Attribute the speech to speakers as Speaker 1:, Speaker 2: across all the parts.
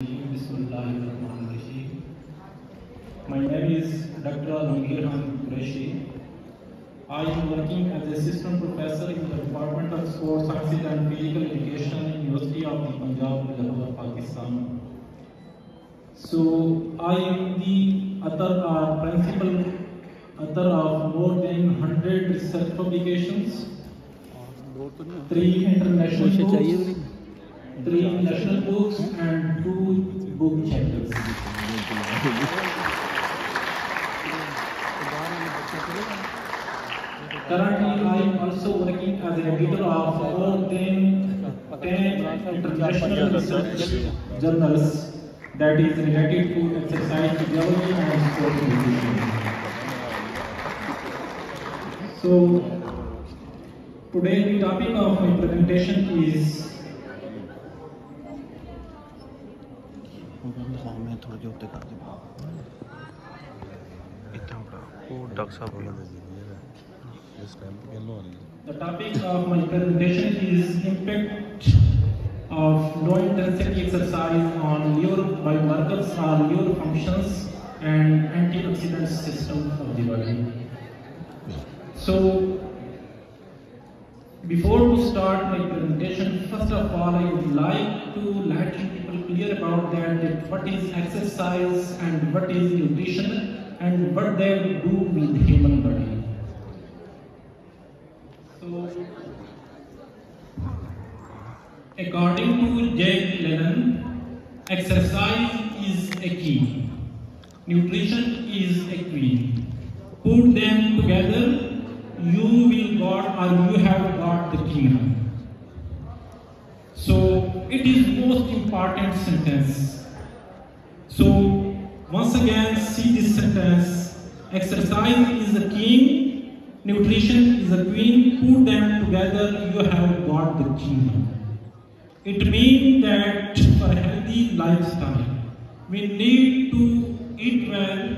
Speaker 1: Bismillahirrahmanirrahim. My name is Dr.Alamgir. I am working as assistant professor in the Department of Sports Sciences and Physical Education in University of the Punjab, Lahore, Pakistan. So I am the principal author of more than 100 research publications, 3 international books, 3 national books and 2 book chapters. Currently, I am also working as an editor of more than 10 international research journals that is related to exercise physiology and sport nutrition. So, today the topic of my presentation is the topic of my presentation is impact of low intensity exercise on liver biomarkers or liver functions and antioxidant system of the body. So, before to start my presentation, first of all, I would like to let you people clear about that what is exercise and what is nutrition and what they do with human body. So, according to Jack Lennon, exercise is a key, nutrition is a queen. Put them together, you will got or you have got the kingdom. So it is most important sentence. So once again, see this sentence: exercise is the king, nutrition is the queen. Put them together, you have got the kingdom. It means that for a healthy lifestyle, we need to eat well,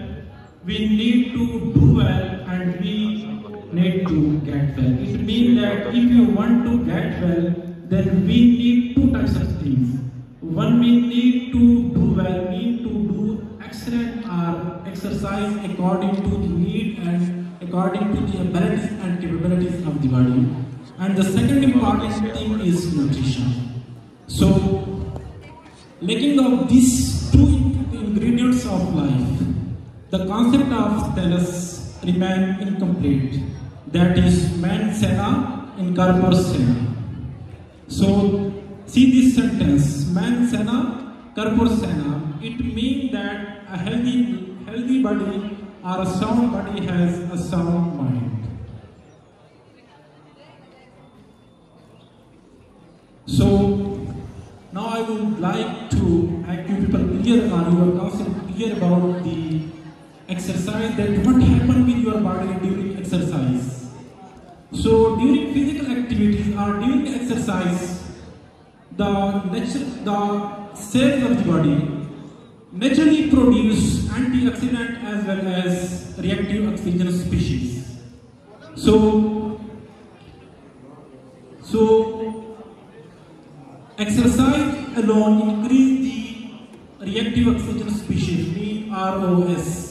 Speaker 1: we need to do well, and we need to get well. It means that if you want to get well, then we need 2 types of things. One, we need to do well, we need to do excellent or exercise according to the need and according to the abilities and capabilities of the body. And the second important thing is nutrition. So, lacking of these 2 ingredients of life, the concept of status remains incomplete. That is mens sana in corpore sana. So see this sentence, mens sana, corpore sana. It means that a healthy body or a sound body has a sound mind. So now I would like to make you people clear or your concept clear about the exercise, that what happens with your body during exercise. So during physical activities or during exercise, the cells of the body naturally produce antioxidant as well as reactive oxygen species. So exercise alone increase the reactive oxygen species, mean ROS.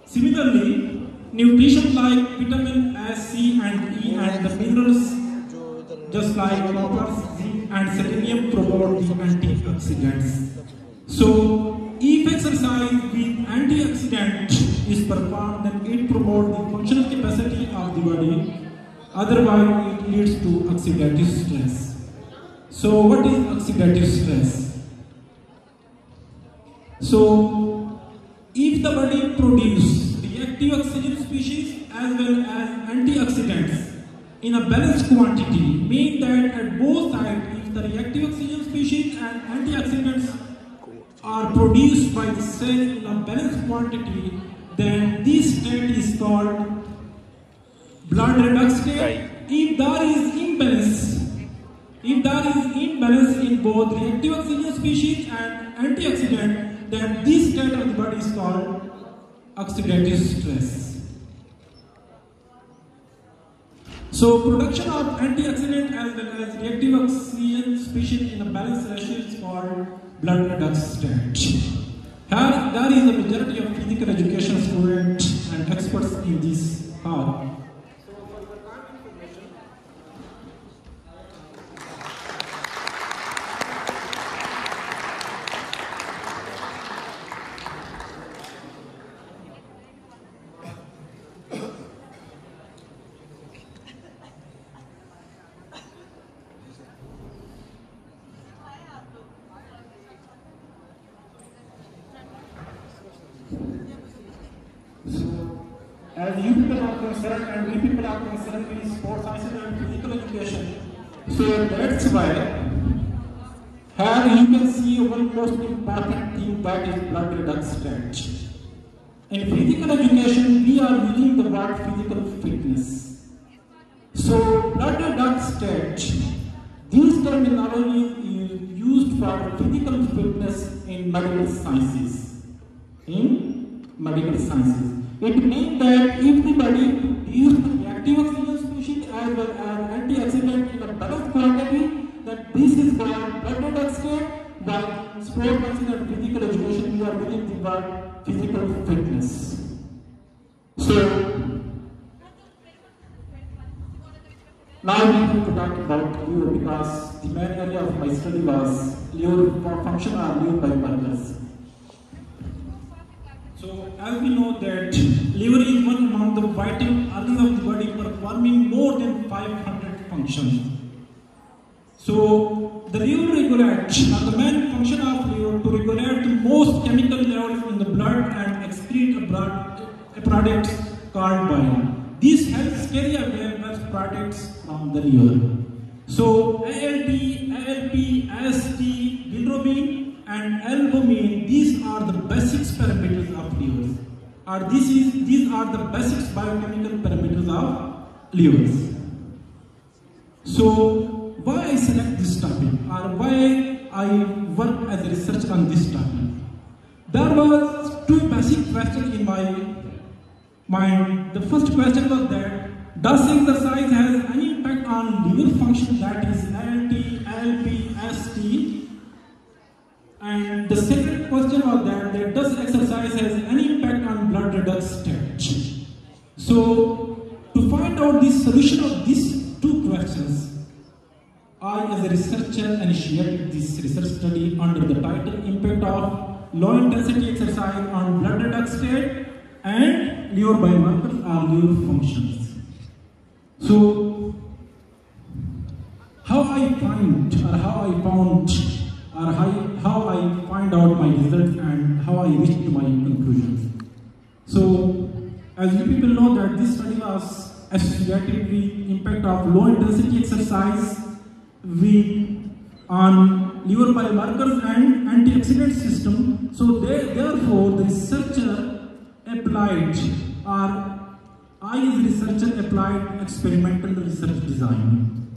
Speaker 1: Similarly, nutrition like vitamin A, C and E and the minerals just like copper, zinc and selenium promote the antioxidants. So if exercise with antioxidant is performed, then it promotes the functional capacity of the body. Otherwise it leads to oxidative stress. So what is oxidative stress? So if the body produces reactive oxygen species as well as antioxidants in a balanced quantity, mean that at both sides, if the reactive oxygen species and antioxidants are produced by the cell in a balanced quantity, then this state is called blood redox state. If there is imbalance in both reactive oxygen species and antioxidant, then this state of the body is called oxidative stress. So production of antioxidant as well as reactive oxygen species in a balanced ratio is called blood redox state. Here, there is a majority of physical education students and experts in this hall. As you people are concerned and we people are concerned with sports sciences and physical education, so that's why here you can see one most important thing, that is blood redox state. In physical education, we are using the word physical fitness. So blood redox state, this terminology is used for physical fitness in medical sciences. It means that everybody uses reactive oxygen species as well as antioxidant in a balanced quantity, that this is called blood redox state. While sport medicine and physical education, we are using the word physical fitness. So now we have to talk about liver, because the main area of my study was liver function or liver biomarkers. So, as we know that liver is one among the vital organs of the body performing more than 500 functions. So, the liver regulates, the main function of liver to regulate the most chemical levels in the blood and excrete a product called bile. This helps carry away waste products from the liver. So, ALT, ALP, AST, bilirubin, and albumin, these are the basic parameters of livers. These are the basic biochemical parameters of livers. So why I select this topic, or why I work as a researcher on this topic? There was two basic questions in my mind. The first question was that, does exercise has any impact on liver function, that is ALT, ALP, AST? And the second question was that does exercise has any impact on blood redox state? So, to find out the solution of these two questions, I as a researcher initiated this research study under the title Impact of Low Intensity Exercise on Blood Redox State and Liver Biomarkers or Liver Functions. So, how I find out my results and how I reached to my conclusions. So, as you people know that this study was associated with impact of low intensity exercise on liver biomarkers and antioxidant system. So therefore the researcher applied, or I as researcher applied experimental research design.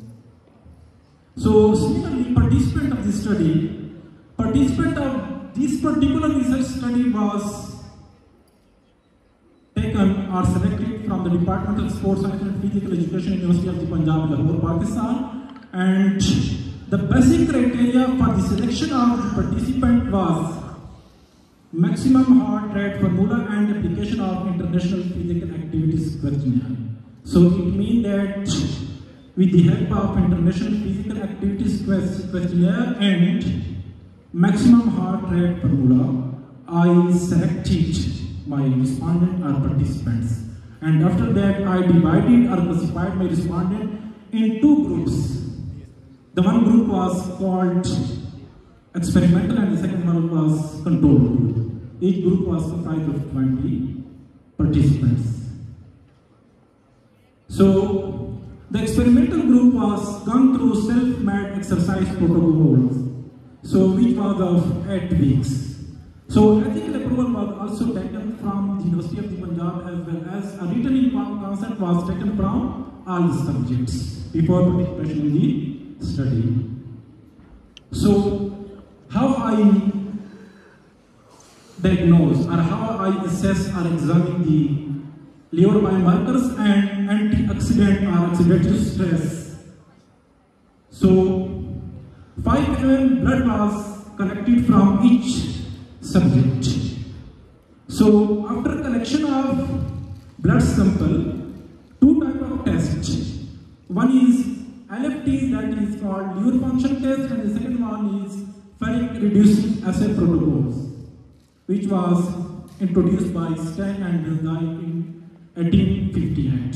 Speaker 1: So similarly, participant of this particular research study was taken or selected from the Department of Sports Science and Physical Education, University of the Punjab, Lahore, Pakistan. And the basic criteria for the selection of the participant was maximum heart rate formula and application of International Physical Activities Questionnaire. So it means that with the help of International Physical Activities Questionnaire and maximum heart rate formula, I selected my respondent or participants. And after that, I divided or classified my respondent in two groups. The one group was called experimental and the second one was control group. Each group was comprised of 20 participants. So, the experimental group was gone through self-made exercise protocols, so which was of 8 weeks. So ethical approval was also taken from the University of the Punjab, as well as a written consent was taken from all the subjects before participation in the study. So how I diagnose or how I assess or examine the liver biomarkers and antioxidant or oxidative stress. So 5 ml blood was collected from each subject. So after collection of blood sample, two types of tests. One is LFT, that is called liver function test, and the second one is ferric reducing assay protocols, which was introduced by Stein and Designed in 1858.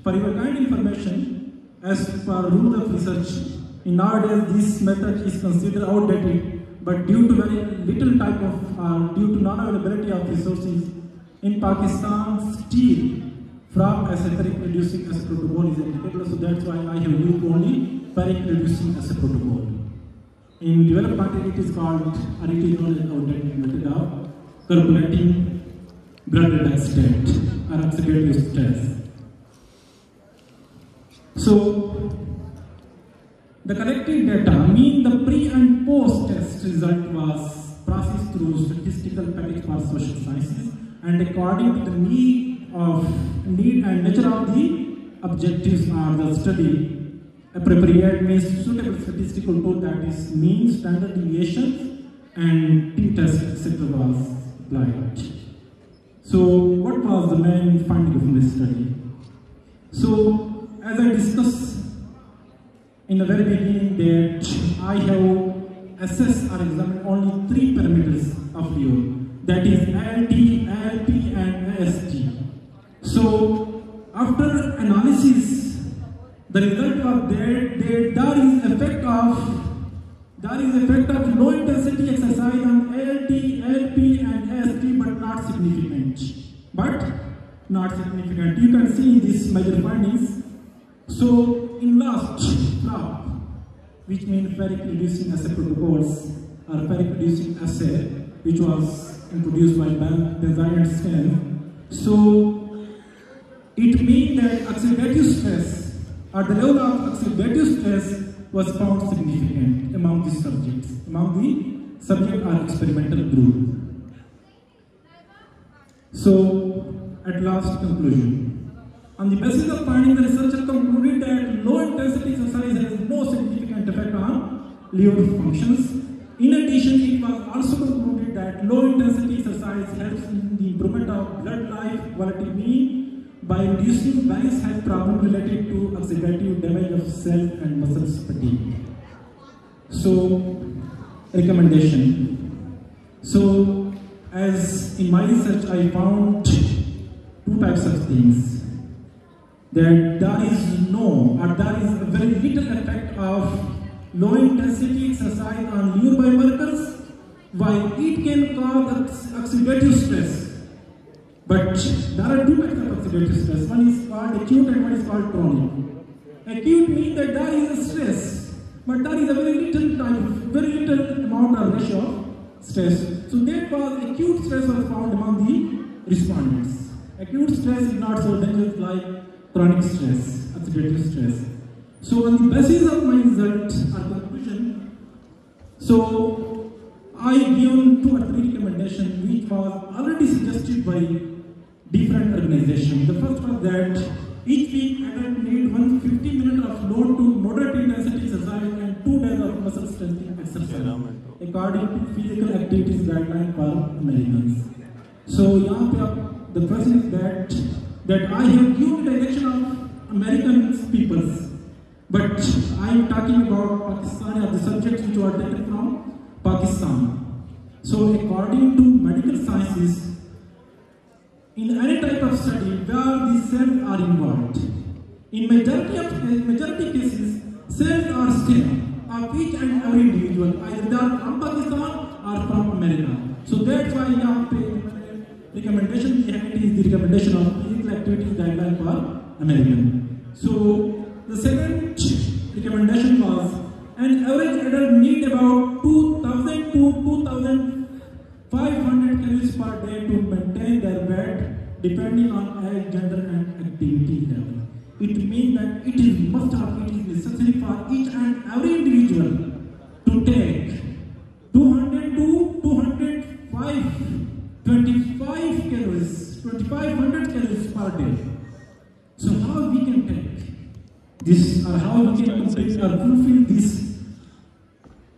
Speaker 1: For your kind information, as per rule of research, in nowadays this method is considered outdated, but due to very little type of, due to non-availability of resources, in Pakistan still from a ferric reducing assay protocol is applicable, so that's why I have used only ferric reducing assay protocol. In developed country it is called, or it is known as outdated method of calculating blood redox state or oxidative stress. So the collected data mean the pre and post test result was processed through statistical package for social sciences and according to the need and nature of the objectives of the study. Appropriate means suitable statistical tool, that is mean, standard deviation, and t-test, etc. was applied. So what was the main finding from this study? So as I discussed in the very beginning that I have assessed or examined only three parameters of liver, that is ALT, ALP and AST. So after analysis, the result of that there is effect of low intensity exercise on ALT, ALP and AST, but not significant. You can see in these major findings. So in last graph, which means ferric reducing assay protocols or ferric reducing assay, which was introduced by Designed and Stein. So it means that oxidative stress or the level of oxidative stress was found significant among the subject or experimental group. So at last conclusion. On the basis of finding, the researcher concluded that low intensity exercise has no significant effect on liver functions. In addition, it was also concluded that low intensity exercise helps in the improvement of blood life quality mean by reducing various health problems related to oxidative damage of cell and muscle fatigue. So, recommendation. So, as in my research, I found two types of things. That there is a very little effect of low intensity exercise on liver biomarkers, while it can cause oxidative stress. But there are two types of oxidative stress. One is called acute and one is called chronic. Acute means that there is a stress, but there is a very little amount of ratio of stress. So therefore, acute stress was found among the respondents. Acute stress is not so dangerous like chronic stress, oxidative stress. So on the basis of my result or conclusion, so I given 2 or 3 recommendations which was already suggested by different organizations. The first was that each week adult need 150 minutes of low to moderate intensity exercise and 2 days of muscle strengthening exercise according to physical activities guideline for Americans. So the question is that I have given the direction of American peoples, but I am talking about Pakistani, or the subjects which were taken from Pakistan. So according to medical sciences, in any type of study where these cells are involved, in majority cases, cells are still of each and every individual, either they are from Pakistan or from America. So that's why recommendation behind is the recommendation of physical activities guideline for American. So the second recommendation was an average adult need about 2,000 to 2,500 calories per day to maintain their weight, depending on age, gender, and activity level. It means that it is necessary for each and every individual to take 200 to 25 calories, 2,500 calories per day. So how we can take this, or how we can complete or fulfill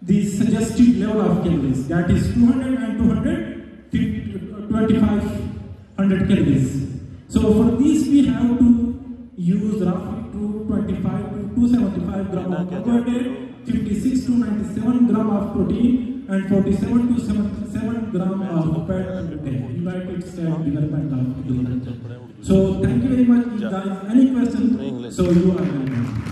Speaker 1: this suggested level of calories, that is 200 and 2500 calories. So for this we have to use roughly 225 to 275 gram of carbohydrate, 56 to 97 gram of protein, and 47 to 77 gram of fat per day. United States Development of Agriculture. So thank you very much. If there is any question, so you are welcome.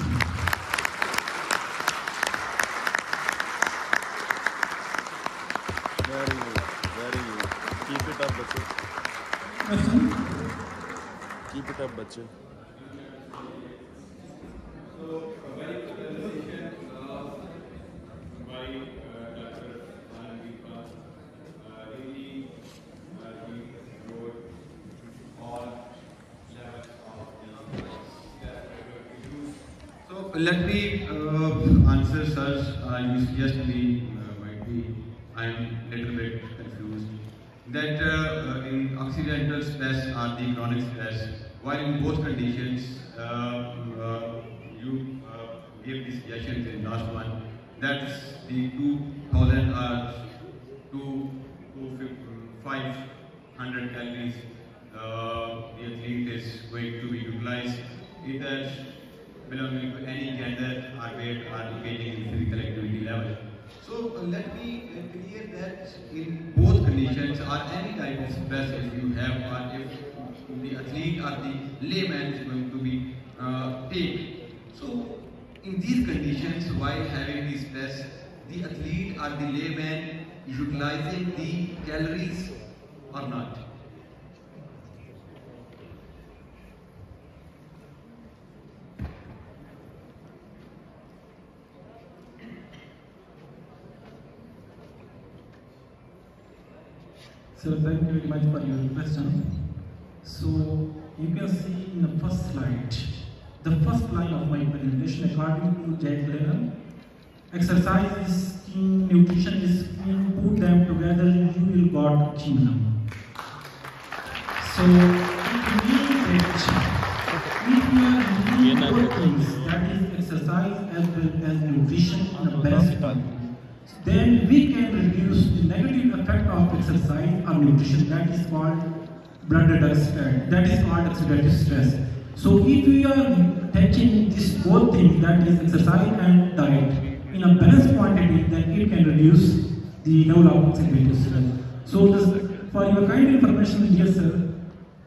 Speaker 2: Very good, very good. Keep it up, bachcho.
Speaker 1: Question?
Speaker 2: Keep it up, bachcho.
Speaker 3: So, very good presentation by Dr. Alamgir. Really, he wrote all levels of the that we are going to use. So, let me answer such. You suggest me, might be, I am a little bit confused. That in accidental stress or the chronic stress, while in both conditions, you gave the suggestions in last one, that's the 2000 or 500 calories the athlete is going to be utilized, either belonging to any gender or weight or engaging in physical activity level. So let me clear that in both conditions or any type of stress if you have, or if the athlete or the layman is going to be take. So in these conditions, while having the stress, the athlete or the layman utilizing the calories or not?
Speaker 1: So thank you very much for your question. So you can see in the first slide, the first line of my presentation, according to Jack Lennon, exercise is king, nutrition is king, put them together, you will got kingdom. So it means that if we are doing both things, that is exercise as well as nutrition on a balanced diet, then we can reduce the negative effect of exercise or nutrition, that is called blood reduction fat, that is called oxidative stress. So if we are taking this both things, that is exercise and diet, in a balanced quantity, then it can reduce the level of oxidative stress. So this, for your kind information, dear sir,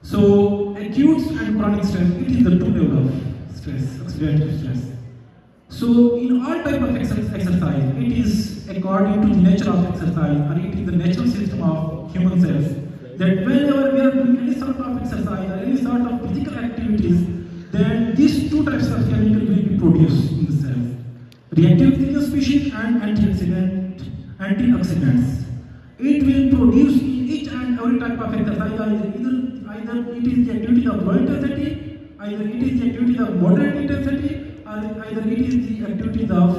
Speaker 1: so acute and chronic stress, it is the two level of stress, oxidative stress. So in all type of exercise, it is according to the nature of exercise, or it is the natural system of human cells, that whenever we are doing any sort of exercise or any sort of physical activities, then these two types of chemicals will be produced in the cells: reactive oxygen species and antioxidants. It will produce in each and every type of exercise, either it is the activity of low intensity, either it is the activity of moderate intensity, or either it is the activities of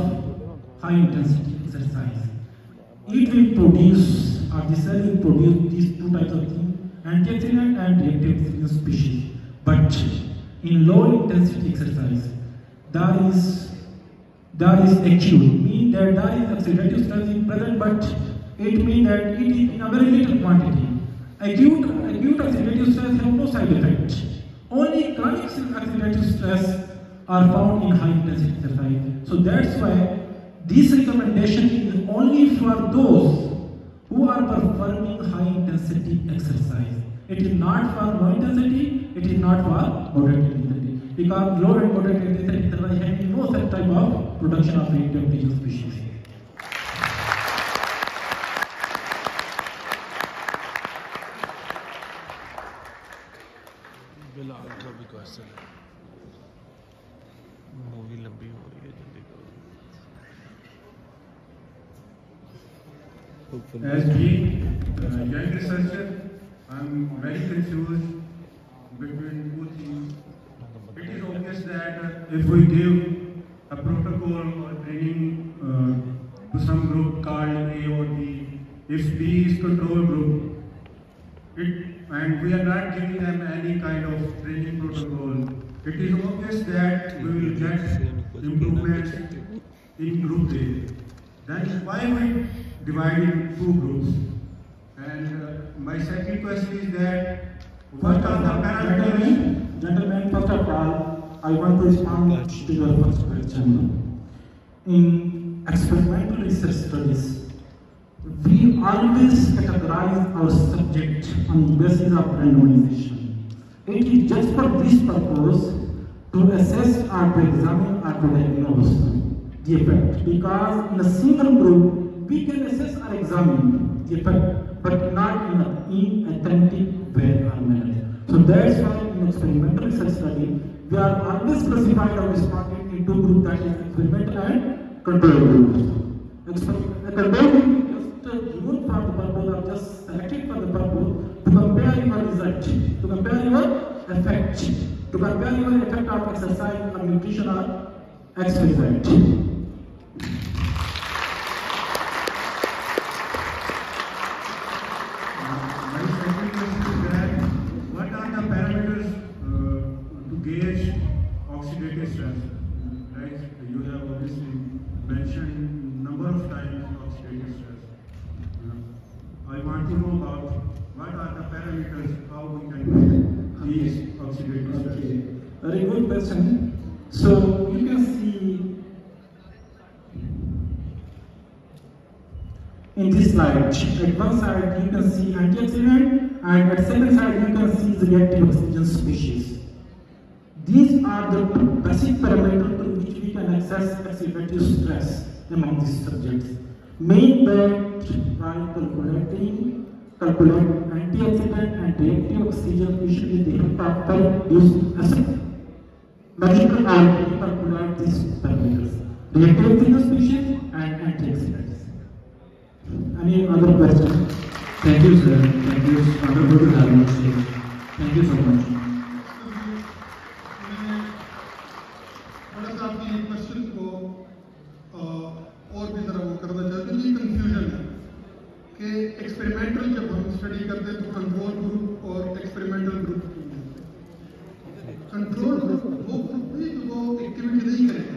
Speaker 1: high intensity exercise. It will produce, or the cell will produce these two types of things, antioxidant and reactive oxygen species. But in low intensity exercise, there is acute, mean that there is oxidative stress is present, but it means that it is in a very little quantity. Acute oxidative stress have no side effect. Only chronic oxidative stress are found in high intensity exercise. So that's why this recommendation is only for those who are performing high intensity exercise. It is not for low intensity, it is not for moderate intensity. Because low and moderate intensity exercise having no such type of production of reactive oxygen species.
Speaker 2: Movie लंबी हो रही है, जल्दी करो।
Speaker 3: As being a young researcher, I'm very confused between two things. It is obvious that if we give a protocol or training to some group called A or B, if B is control group, and we are not giving them any kind of training protocol, it is obvious that we will get improvements in group A.
Speaker 4: That is why we divide in two groups. And my second question is that what are the parameters?
Speaker 1: Gentlemen, first of all, I want to respond to your first question. In experimental research studies, we always categorize our subject on the basis of randomization. It is just for this purpose to assess or to examine or to diagnose the effect, because in a single group we can assess or examine the effect, but not in an inauthentic way or manner. So that's why in experimental research study we are always classified or responding in two groups, that is experimental and control groups. A control group is just given for the purpose or just selected for the purpose to compare your result, to compare your effect, to compare your effect of exercise or nutrition or experiment.
Speaker 4: Gauge oxidative stress, right? You have obviously mentioned number of times oxidative stress. I want to know about what are the parameters, how we can measure these oxidative stress.
Speaker 1: Okay. Very good question. So you can see in this slide, at one side you can see antioxidant, and at second side you can see the reactive oxygen species. These are the basic parameters through which we can assess oxidative stress among these subjects. Main that by calculate antioxidant and reactive oxygen species with the help of produce acid. Medical and calculate these parameters: reactive oxygen species and antioxidants. Any other questions?
Speaker 5: Thank you, sir. Thank you. Wonderful to have you on stage. Thank you so much.
Speaker 6: और भी जरा वो करना चाहते हैं, ये confusion है कि एक्सपेरिमेंटल जब हम स्टडी करते हैं तो कंट्रोल ग्रुप और एक्सपेरिमेंटल ग्रुप, कंट्रोल ग्रुप वो ग्रुप भी वो एक्टिविटी नहीं करेगा,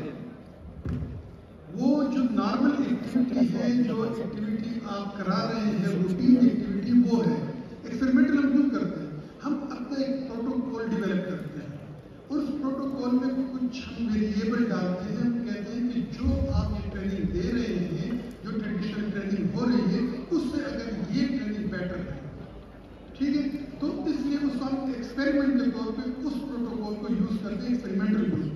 Speaker 6: वो जो नॉर्मल एक्टिविटी है, जो एक्टिविटी आप करा रहे हैं रूटीन एक्टिविटी वो है। एक्सपेरिमेंटल हम क्यों करते हैं? हम अपना एक प्रोटोकॉल डेवलप करते हैं और उस प्रोटोकॉल में कुछ हम वेरिएबल डालते हैं। हम कहते हैं कि जो आप ये ट्रेनिंग दे रहे हैं, जो ट्रेडिशनल ट्रेनिंग हो रही है, उससे अगर ये ट्रेनिंग बेटर है, ठीक है, तो इसलिए उसको हम एक्सपेरिमेंट के तौर पे उस प्रोटोकॉल को यूज करते हैं एक्सपेरिमेंटल ग्रुप में।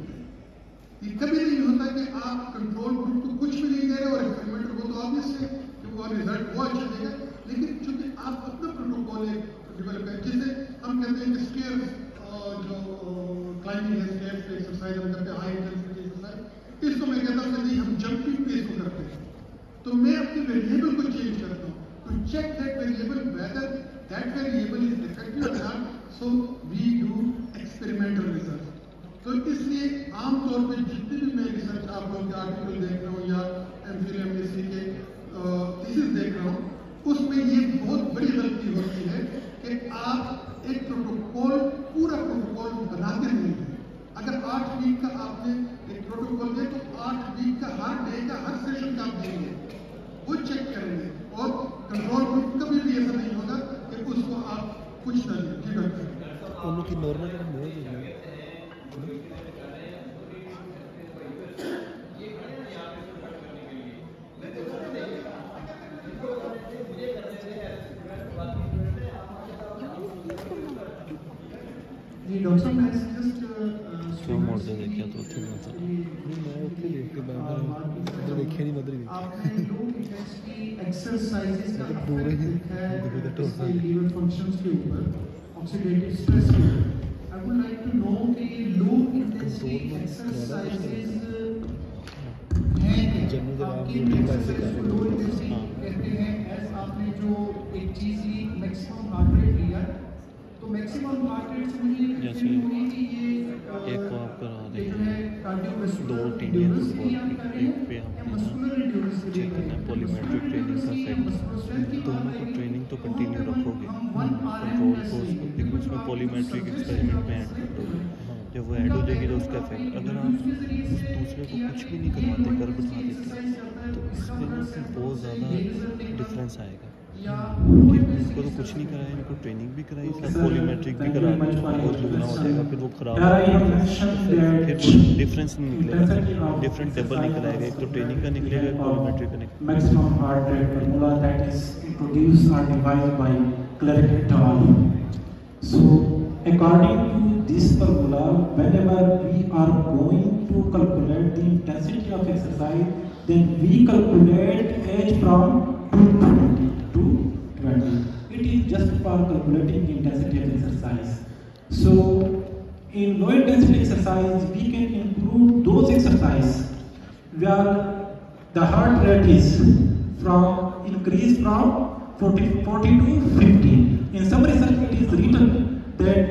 Speaker 6: ये कभी नहीं होता कि आप कंट्रोल ग्रुप को कुछ भी नहीं दे रहे और एक्सपेरिमेंटल को तो ऑब्वियस है कि वो रिजल्ट वो अच्छा देगा, लेकिन चूंकि आप अपना प्रोटोकॉल डेवलप करें, जिसे हम कहते हैं कि स्टेयर्स, जो क्लाइंबिंग है, स्टेयर्स पे एक्सरसाइज हम करते हैं, हाई इंटेंसिटी एक्सरसाइज, इसको मैं कहता हूँ कि नहीं हम जंपिंग पे इसको करते हैं, तो मैं अपने वेरिएबल को चेंज करता हूँ to check that variable whether that variable is effective और not, so we do experimental research. तो इसलिए आमतौर पर जितने भी मैं रिसर्च आप लोगों के आर्टिकल देख रहा हूँ या एमफिल एमएससी के थीसिस देख रहा हूँ, उसमें ये बहुत बड़ी गलती होती है कि आप एक प्रोटोकॉल, पूरा प्रोटोकॉल बनाते नहीं हैं। अगर 8 वीक का आपने एक प्रोटोकॉल दिया तो 8 वीक का हर डे का हर सेशन का आप देंगे, वो चेक करेंगे, और कंट्रोल ग्रुप कभी भी ऐसा नहीं होगा कि उसको आप कुछ ना दें। जी डॉक्टर,
Speaker 2: उन लोग की नॉर्मल
Speaker 5: जी डॉक्टर साहब, मैं जस्ट
Speaker 2: क्यों मोड़ दे देखिए तो ठीक ना था मैं ओके देख के मैं देखिए नहीं मदर
Speaker 5: आपने लो इंटेंसिटी एक्सरसाइजेस का
Speaker 2: पूरे ही
Speaker 5: इसके लीवर फंक्शंस के ऊपर, ऑक्सीडेटिव स्ट्रेस के ऊपर, I would like to know कि लो इंटेंसिटी एक्सरसाइजेस हैं क्या? आपकी एक्सरसाइज को लो इंटेंसिटी कहते हैं, एज आपने जो एक चीज ली मैक्सिमम हार्ट रेट लिया, तो मैक्सिमम हार्ट रेट से मुझे फील हो रही कि ये
Speaker 2: एक को आप करा दें,
Speaker 5: जो है कार्डियोवैस्कुलर
Speaker 2: 2
Speaker 5: एंड्योरेंस
Speaker 2: टीम
Speaker 5: के लिए आप कर रहे हैं
Speaker 2: पे
Speaker 5: या
Speaker 2: हम
Speaker 5: मस्कुलर एंड्योरेंस के लिए
Speaker 2: चेक करना है पॉलीमेट्रिक ट्रेनिंग का सेट, दोनों को ट्रेनिंग तो कंटिन्यू रखोगे, कंट्रोल को उसमें पॉलीमेट्रिक एक्सपेरिमेंट में ऐड कर दोगे। जब वो ऐड हो जाएगी तो उसका इफेक्ट, अगर आप दूसरे को कुछ भी नहीं करवाते कर बिठा देते तो इसमें ना फिर बहुत ज़्यादा डिफरेंस आएगा कि उनको तो कुछ नहीं कराया, इनको ट्रेनिंग भी कराई, साथ पॉलीमेट्रिक भी करा दी और दुगना हो जाएगा, फिर वो खराब फिर डिफरेंस नहीं निकलेगा, डिफरेंट डबल नहीं कराएगा, एक तो ट्रेनिंग का निकलेगा, एक पॉलीमेट्रिक का निकलेगा।
Speaker 1: Maximum heart rate formula that is introduced or devised by Clark et al. So according to this formula, whenever we are going to calculate the intensity of exercise, then we calculate age from 20 to 20. It is just for calculating the intensity of exercise. So in low intensity exercise, we can include those exercises where the heart rate is increased from 40 to 50. In some research, it is written that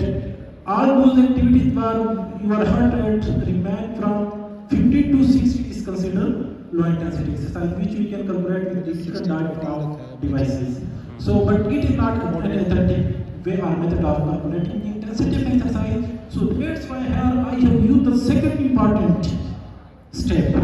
Speaker 1: all those activities where your heart rate remain from 50 to 60 is considered low intensity exercise, which we can calculate with different diaphragm devices. So, but it is not an authentic way or method of calculating the intensity of exercise. So that's why here I have used the second important step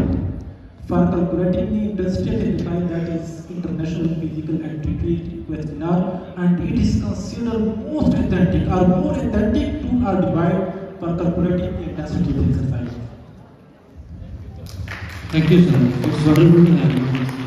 Speaker 1: for calculating the intensity of exercise, that is International Physical Activity Questionnaire, and it is considered most authentic or more authentic tool or device for calculating the intensity of exercise.
Speaker 7: Thank you, sir. It's wonderful to have you.